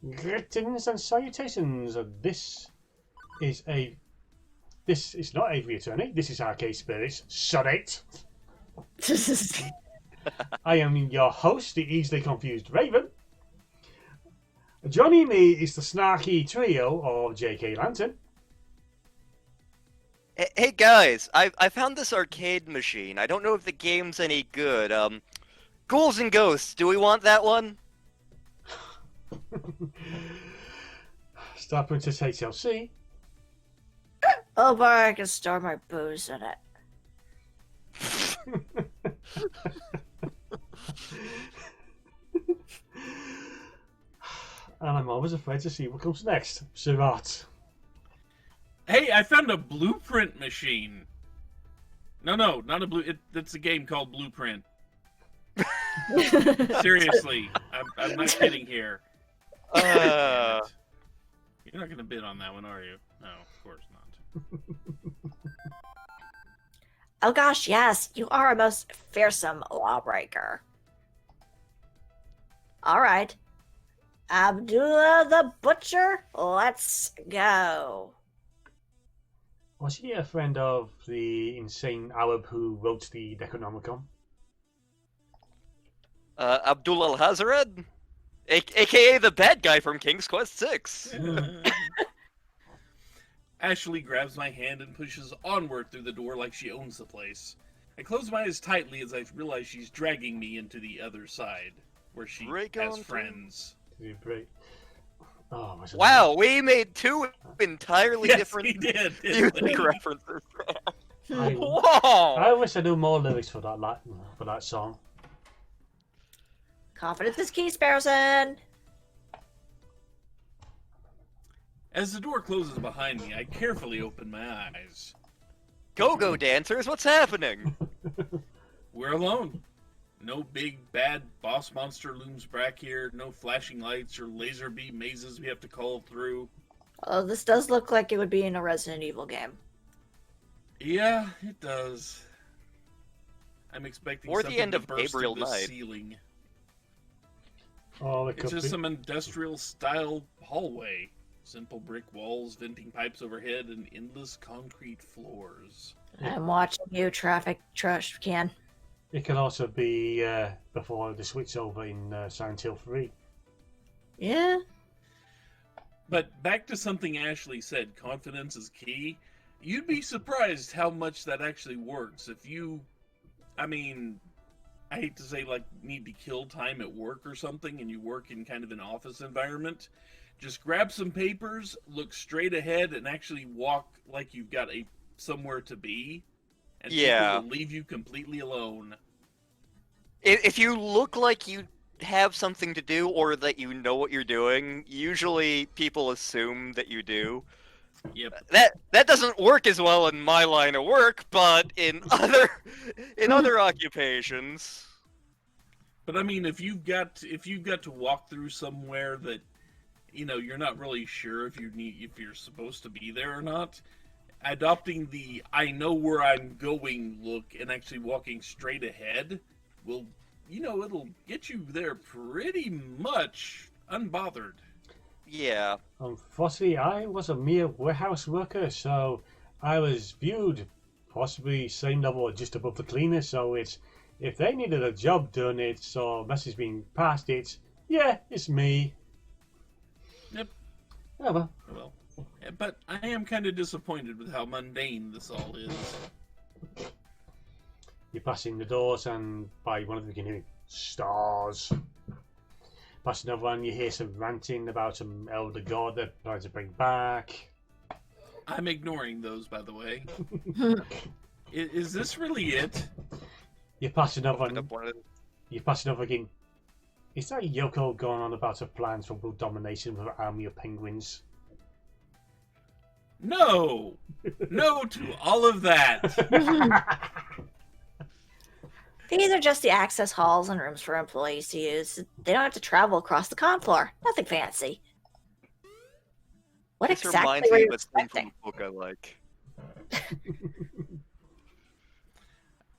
Greetings and salutations. This is not Avery Attorney. This is Arcade Spirits. Shut it. I am your host, the easily confused Raven. Joining me is the snarky trio of JKLantern. Hey guys, I found this arcade machine. I don't know if the game's any good. Ghouls and Ghosts, do we want that one? StarprincessHLC. Oh, but I can store my booze in it. And I'm always afraid to see what comes next. Sirat. Hey, I found a blueprint machine. No, not a blue. It's a game called Blueprint. Seriously, I'm not kidding here. You're not gonna bid on that one, are you? No, of course not. Oh gosh, yes, you are a most fearsome lawbreaker. Alright. Abdullah the Butcher, let's go. Was he a friend of the insane Arab who wrote the Necronomicon? Abdul Al-Hazred? AKA the bad guy from King's Quest 6. Ashley grabs my hand and pushes onward through the door like she owns the place. I close my eyes tightly as I realize she's dragging me into the other side, where she has friends. Oh, wow, we made two entirely different we did, music references. Whoa! I wish I knew more lyrics for that song. Confidence is key, Sparrowson. As the door closes behind me, I carefully open my eyes. Go-go dancers, what's happening? We're alone. No big, bad boss monster looms back here. No flashing lights or laser beam mazes we have to call through. Oh, this does look like it would be in a Resident Evil game. Yeah, it does. I'm expecting or something the end to of burst Gabriel through the Knight. ceiling. Oh, It's just some industrial-style hallway. Simple brick walls, venting pipes overhead, and endless concrete floors. I'm watching you, traffic trash can. It can also be before the switch over in Silent Hill 3. Yeah. But back to something Ashley said, confidence is key. You'd be surprised how much that actually works. If you, I hate to say like need to kill time at work or something and you work in kind of an office environment, just grab some papers, look straight ahead, and actually walk like you've got somewhere to be. And people will leave you completely alone. If you look like you have something to do or that you know what you're doing, usually people assume that you do. Yep. That doesn't work as well in my line of work, but in other occupations. But I mean, if you've got to walk through somewhere that you're not really sure if you're supposed to be there or not, adopting the I know where I'm going look and actually walking straight ahead will, it'll get you there pretty much unbothered. Yeah. Unfortunately, I was a mere warehouse worker, so I was viewed possibly same level or just above the cleaner, so it's if they needed a job done, it's or message being passed, it's me. Yep. Yeah, well. But I am kind of disappointed with how mundane this all is. You're passing the doors, and by one of them you can hear stars. Past another one, you hear some ranting about some elder god they're trying to bring back. I'm ignoring those, by the way. Is this really it? You pass another one. You pass another again. Is that Yoko going on about her plans for world domination with an army of penguins? No! No to all of that! These are just the access halls and rooms for employees to use. They don't have to travel across the con floor. Nothing fancy. What This exactly were you reminds me of a scene expecting? from a book I like.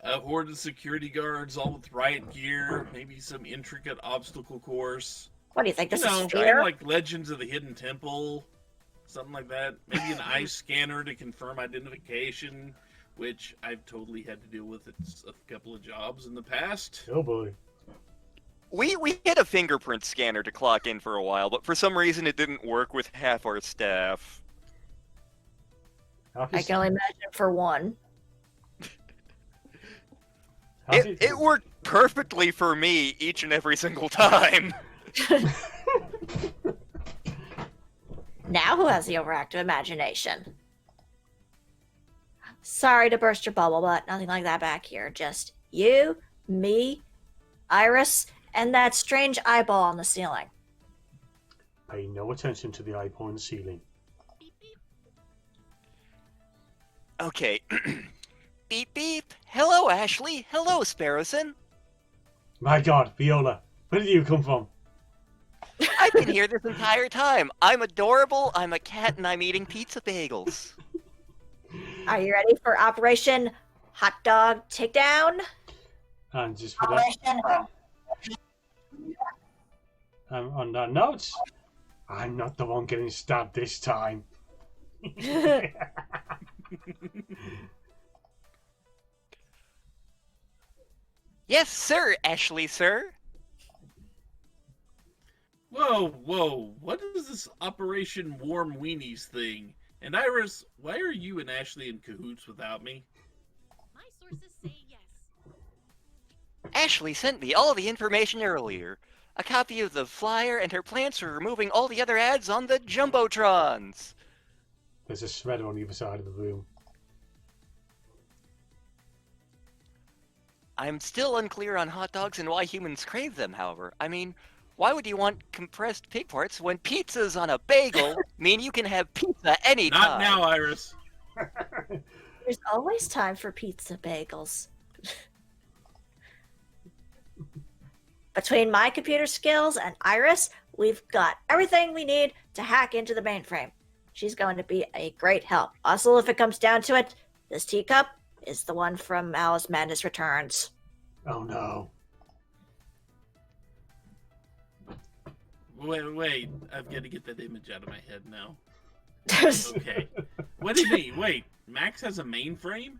A horde of security guards, all with riot gear, maybe some intricate obstacle course. What do you think? This is kind fear? of like Legends of the Hidden Temple, something like that. Maybe an eye scanner to confirm identification, which I've totally had to deal with at a couple of jobs in the past. Oh boy. We had a fingerprint scanner to clock in for a while, but for some reason it didn't work with half our staff. I can only imagine for one. It worked perfectly for me each and every single time. Now who has the overactive imagination? Sorry to burst your bubble, but nothing like that back here. Just you, me, Iris, and that strange eyeball on the ceiling. Pay no attention to the eyeball on the ceiling. Okay. Beep beep. Hello, Ashley. Hello, Sparrowson. My God, Viola, where did you come from? I've been here this entire time. I'm adorable, I'm a cat, and I'm eating pizza bagels. Are you ready for Operation Hot Dog Takedown? And just for that, on that note, I'm not the one getting stabbed this time. Yes, sir, Ashley, sir. Whoa, what is this Operation Warm Weenies thing? And Iris, why are you and Ashley in cahoots without me? My sources say yes. Ashley sent me all the information earlier. A copy of the flyer and her plans for removing all the other ads on the Jumbotrons. There's a shredder on the other side of the room. I'm still unclear on hot dogs and why humans crave them, however. I mean, why would you want compressed pig parts when pizzas on a bagel mean you can have pizza anytime? Not now, Iris. There's always time for pizza bagels. Between my computer skills and Iris, we've got everything we need to hack into the mainframe. She's going to be a great help. Also, if it comes down to it, this teacup is the one from Alice Madness Returns. Oh no. Wait, I've got to get that image out of my head now. Okay. What do you mean? Wait, Max has a mainframe?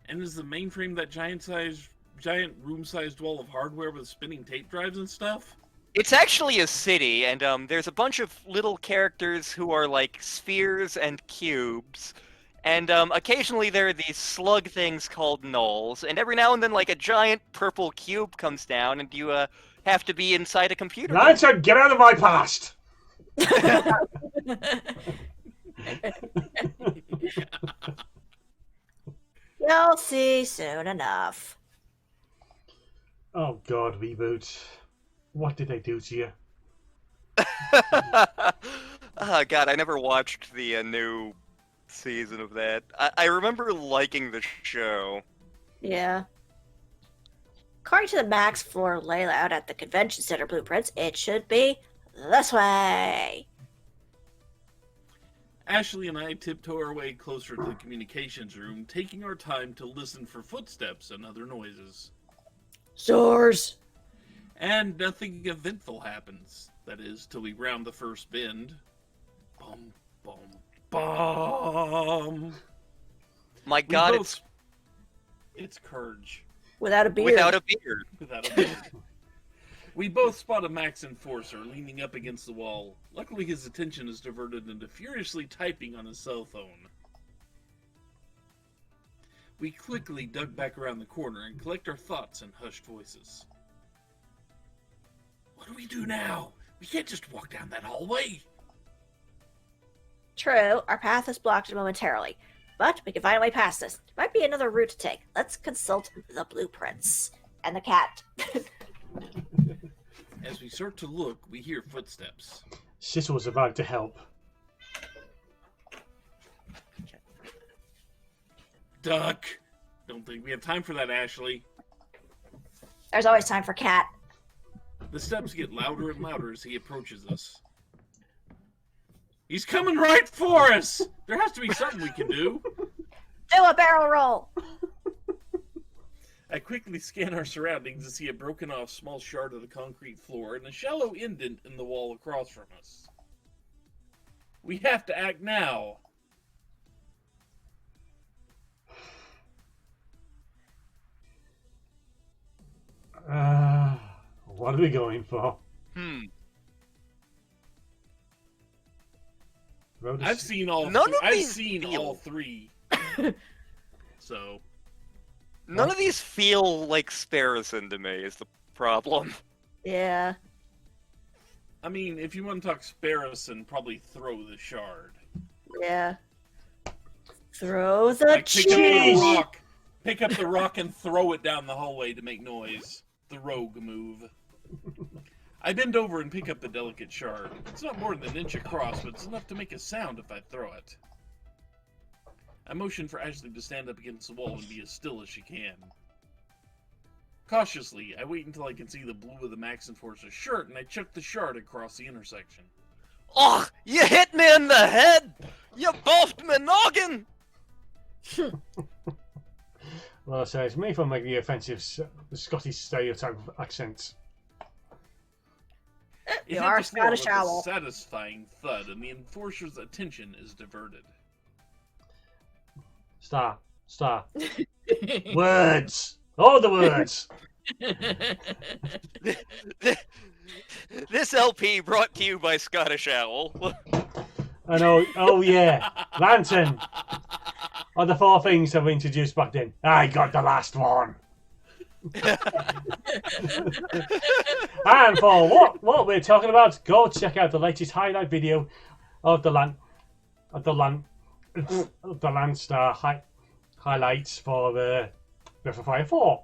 And is the mainframe that giant room-sized wall of hardware with spinning tape drives and stuff? It's actually a city, and there's a bunch of little characters who are like spheres and cubes. And occasionally there are these slug things called nulls, and every now and then like a giant purple cube comes down and you have to be inside a computer. Lantern, get out of my past! You'll see soon enough. Oh God, reboot. What did they do to you? Oh god, I never watched the new season of that. I remember liking the show. Yeah. According to the max floor layout at the convention center blueprints, it should be this way. Ashley and I tiptoe our way closer to the communications room, taking our time to listen for footsteps and other noises. Soars. And nothing eventful happens. That is, till we round the first bend. Bum, bum, bum. My god, It's Courage. Without a beard. without a beard. Without a beard. We both spot a Max Enforcer leaning up against the wall. Luckily, his attention is diverted into furiously typing on his cell phone. We quickly duck back around the corner and collect our thoughts in hushed voices. What do we do now? We can't just walk down that hallway. True, our path is blocked momentarily, but we can find a way past this. There might be another route to take. Let's consult the blueprints. And the cat. As we start to look, we hear footsteps. Sizzle's about to help. Duck! Don't think we have time for that, Ashley. There's always time for cat. The steps get louder and louder as he approaches us. He's coming right for us! There has to be something we can do. Do a barrel roll! I quickly scan our surroundings to see a broken off small shard of the concrete floor and a shallow indent in the wall across from us. We have to act now. What are we going for? I've seen all. I've seen all three. So. None of these feel like Sparrison to me, is the problem. Yeah. I mean, if you want to talk Sparrison, probably throw the shard. Yeah. Throw the Like, cheese! pick up the rock and throw it down the hallway to make noise. The rogue move. I bend over and pick up the delicate shard. It's not more than an inch across, but it's enough to make a sound if I throw it. I motion for Ashley to stand up against the wall and be as still as she can. Cautiously, I wait until I can see the blue of the Max Enforcer's shirt, and I chuck the shard across the intersection. Oh, you hit me in the head! You boffed me noggin! Well, so it's me for making the offensive Scottish stereotype accents. It You hit are the floor Scottish with owl. a satisfying thud, and the Enforcer's attention is diverted. Star. Words! All the words! This LP brought to you by Scottish Owl. I know, oh yeah, Lantern! Are the 4 things I've introduced back then. I got the last one! And for what we're talking about, go check out the latest highlight video of the Landstar highlights for the Breath of Fire 4.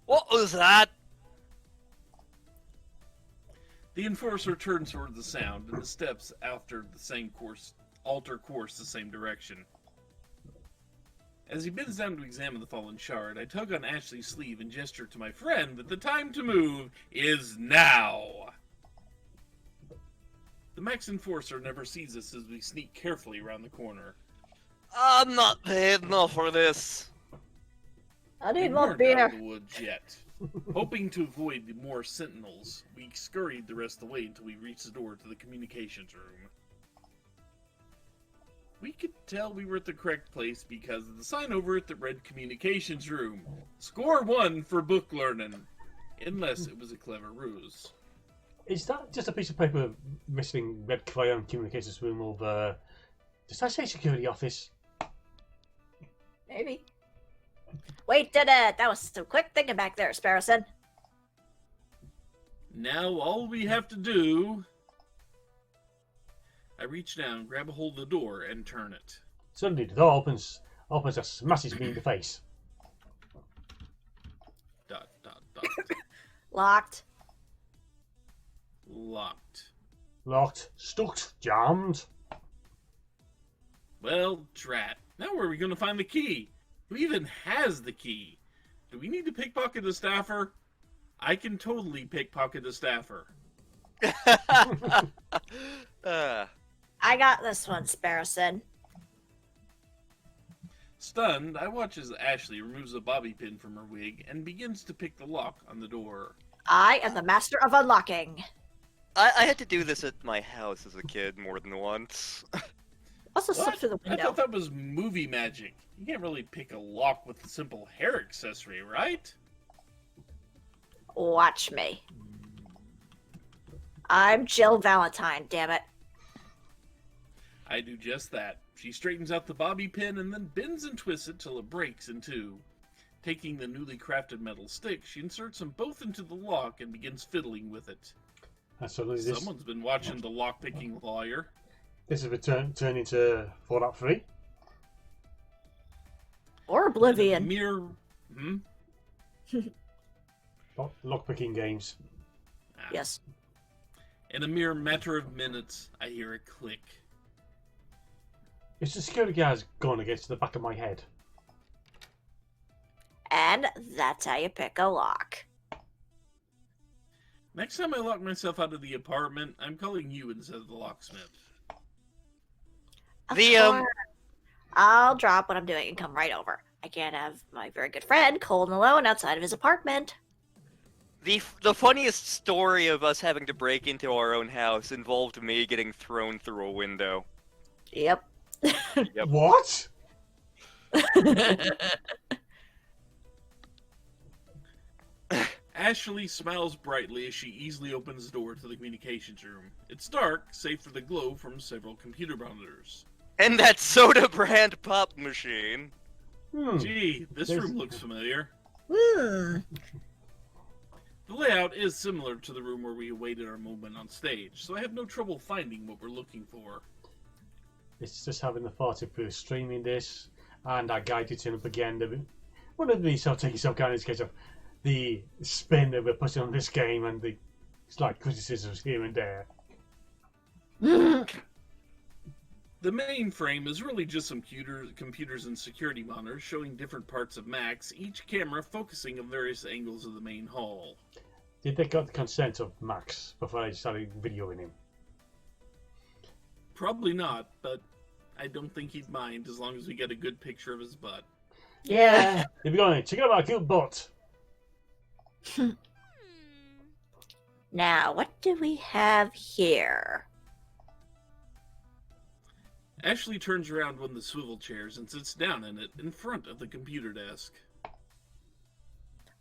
What was that? The Enforcer turns toward the sound, and the steps after the same course alter course the same direction. As he bends down to examine the fallen shard, I tug on Ashley's sleeve and gesture to my friend that the time to move is now. The Max Enforcer never sees us as we sneak carefully around the corner. I'm not paid enough for this. I We need more weren't out of beer. the woods yet. Hoping to avoid more sentinels, we scurried the rest of the way until we reached the door to the communications room. We could tell we were at the correct place because of the sign over it that read Communications Room. Score 1 for book learning. Unless it was a clever ruse. Is that just a piece of paper missing red crayon communications room over... Does that say security office? Maybe. Wait, that was some quick thinking back there, Sparrowson. Now all we have to do... I reach down, grab a hold of the door, and turn it. Suddenly the door opens and smashes me in the face. Dot, dot, dot. Locked. Locked. Locked, stuck, jammed. Well, drat. Now where are we going to find the key? Who even has the key? Do we need to pickpocket the staffer? I can totally pickpocket the staffer. I got this one, Sparrowson. Stunned, I watch as Ashley removes a bobby pin from her wig and begins to pick the lock on the door. I am the master of unlocking. I had to do this at my house as a kid more than once. Also slip through the I window. thought that was movie magic. You can't really pick a lock with a simple hair accessory, right? Watch me. I'm Jill Valentine, damn it. I do just that. She straightens out the bobby pin and then bends and twists it till it breaks in two. Taking the newly crafted metal stick, she inserts them both into the lock and begins fiddling with it. And suddenly this Someone's been watching the lock-picking lawyer. has turned into Fallout 3. Or Oblivion. Mere... Lockpicking games. Yes. In a mere matter of minutes, I hear a click. It's the security guard's gun against the back of my head. And that's how you pick a lock. Next time I lock myself out of the apartment, I'm calling you instead of the locksmith. Of The, course. I'll drop what I'm doing and come right over. I can't have my very good friend cold and alone outside of his apartment. The funniest story of us having to break into our own house involved me getting thrown through a window. Yep. Yep. What? Ashley smiles brightly as she easily opens the door to the communications room. It's dark, save for the glow from several computer monitors. And that soda brand pop machine. Gee, this There's- room looks familiar. Hmm. The layout is similar to the room where we awaited our moment on stage, so I have no trouble finding what we're looking for. It's just having the thought of streaming this, and I guide you to up again. One of these, I'll take some kind of case of the spin that we're putting on this game and the slight criticisms here and there. The main frame is really just some computers and security monitors showing different parts of Max, each camera focusing on various angles of the main hall. Did they get the consent of Max before I started videoing him? Probably not, but I don't think he'd mind as long as we get a good picture of his butt. Yeah. If you're going, check out my cute butt. Now, what do we have here? Ashley turns around one of the swivel chairs and sits down in it in front of the computer desk.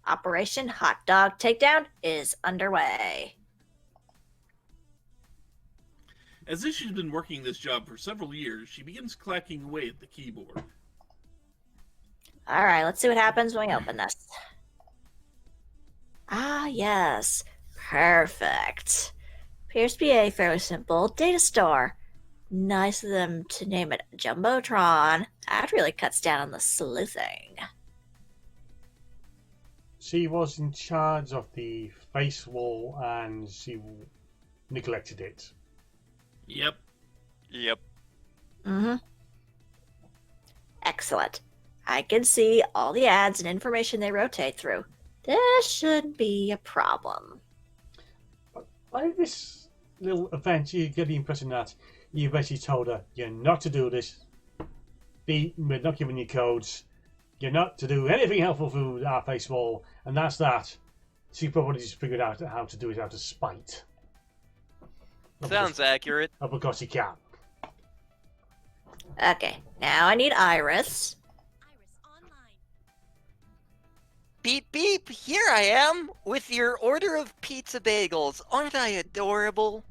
Operation Hot Dog Takedown is underway. As if she's been working this job for several years, she begins clacking away at the keyboard. All right, let's see what happens when we open this. Ah, yes. Perfect. Appears to be a fairly simple data store. Nice of them to name it Jumbotron. That really cuts down on the sleuthing. She was in charge of the face wall and she neglected it. Yep. Yep. Mm-hmm. Excellent. I can see all the ads and information they rotate through. This shouldn't be a problem. By this little event, you get the impression that you basically told her you're not to do this. We're not giving you codes. You're not to do anything helpful through our face wall, and that's that. She probably just figured out how to do it out of spite. Sounds accurate. Of because she can. Okay, now I need Iris. Iris online. Beep beep, here I am with your order of pizza bagels. Aren't I adorable?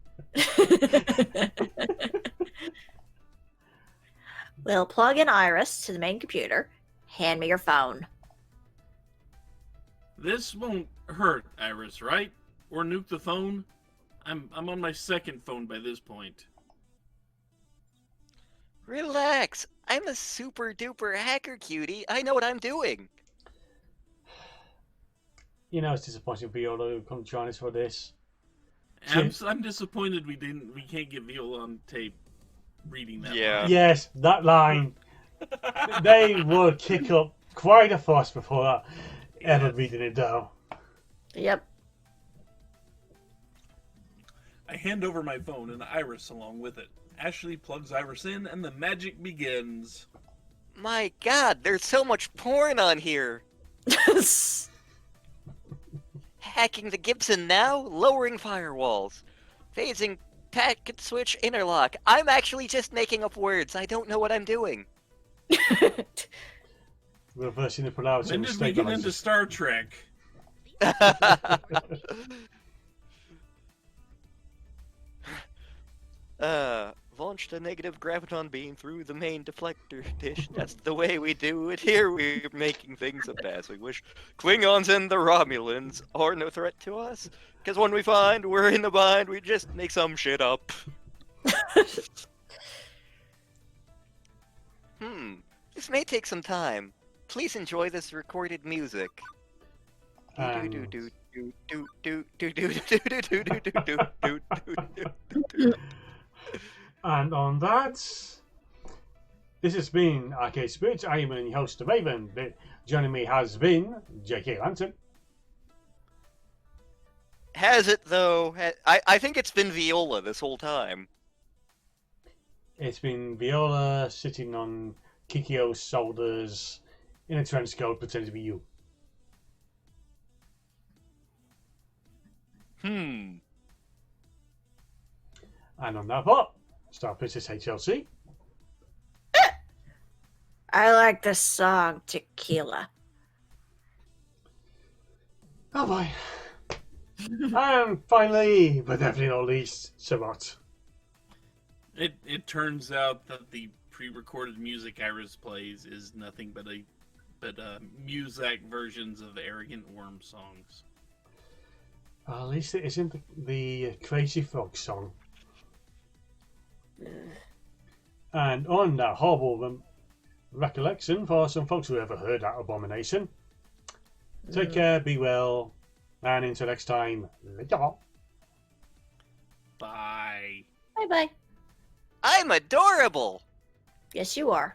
We'll plug in Iris to the main computer. Hand me your phone. This won't hurt, Iris, right? Or nuke the phone? I'm on my second phone by this point. Relax. I'm a super duper hacker cutie. I know what I'm doing. You know it's disappointing Viola who come join us for this. I'm disappointed we can't get Viola on tape reading that. Yeah. line. Yes, that line. They would kick up quite a fuss before ever reading it down. Yep. I hand over my phone and Iris along with it. Ashley plugs Iris in and the magic begins. My god, there's so much porn on here. Hacking the Gibson now, lowering firewalls. Phasing packet switch interlock. I'm actually just making up words. I don't know what I'm doing. Reversing the pronouncing When and did we get into stabilizers. Star Trek? Launched a negative graviton beam through the main deflector dish. That's the way we do it here. We're making things up as we wish. Klingons and the Romulans are no threat to us. Because when we find we're in the bind, we just make some shit up. This may take some time. Please enjoy this recorded music. And And on that, this has been Arcade Spirit. I am your host, Raven. Joining me has been JKLantern. Has it, though? I think it's been Viola this whole time. It's been Viola sitting on Kikio's shoulders in a trench coat pretending to be you. And on that part, StarprincessHLC. I like the song Tequila. Oh boy. And finally, but definitely not least, Sabot. It turns out that the pre-recorded music Iris plays is nothing but Muzak versions of Arrogant Worm songs. Well, at least it isn't the Crazy Frog song. And on that horrible recollection for some folks who ever heard that abomination, take care, be well, and until next time, later. Bye. Bye bye. I'm adorable! Yes, you are.